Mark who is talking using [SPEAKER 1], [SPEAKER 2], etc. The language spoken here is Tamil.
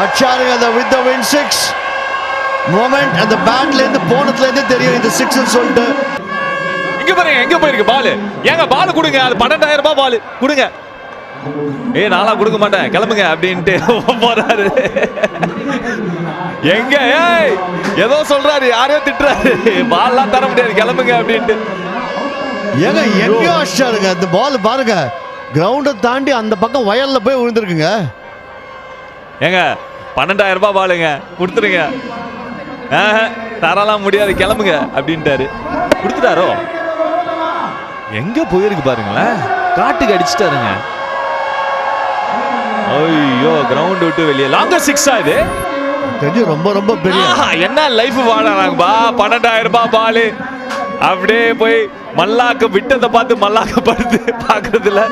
[SPEAKER 1] அச்சாருங்க அந்த வித் த வின் 6 மொமெண்ட் அந்த பேட்ல இருந்து போனதுல இருந்து தெரியும் இந்த 6 ன்னு சொல்லிட்டு.
[SPEAKER 2] இங்க பாருங்க எங்க போயிருக்கு பால். ஏங்க பால் கொடுங்க, அது 12,000 ரூபாய் பால் கொடுங்க. நாளா கொடுக்க மாட்டேன் கிளம்புங்க அப்படின்ட்டு போறாரு. எங்க ஏதோ சொல்றாரு, யாரையோ திட்டுறாரு, பால்லாம் தர முடியாது கிளம்புங்க அப்படின்ட்டு.
[SPEAKER 1] ஏங்க எங்கேயோ அடிச்சாருங்க அந்த பால் பாருங்க, கிரவுண்டை தாண்டி அந்த பக்கம் வயல்ல போய் விழுந்திருக்குங்க.
[SPEAKER 2] ஏங்க 12,000 ரூபாய் பாலுங்க கொடுத்துருங்க. தரலாம் முடியாது கிளம்புங்க அப்படின்ட்டாரு. கொடுத்துட்டாரோ? எங்க போயிருக்கு பாருங்களேன், காட்டுக்கு அடிச்சுட்டாருங்க. ஐயோ கிரவுண்ட் விட்டு வெளியே. லாங்கர் 6 இது
[SPEAKER 1] தெரிஞ்சு ரொம்ப ரொம்ப பெரிய.
[SPEAKER 2] என்ன லைஃப் வாழறாங்கப்பா. 12,000 ரூபாய் பாலு அப்படியே போய் மல்லாக்க விட்டதை பார்த்து மல்லாக்க படுத்து பாக்குறதுல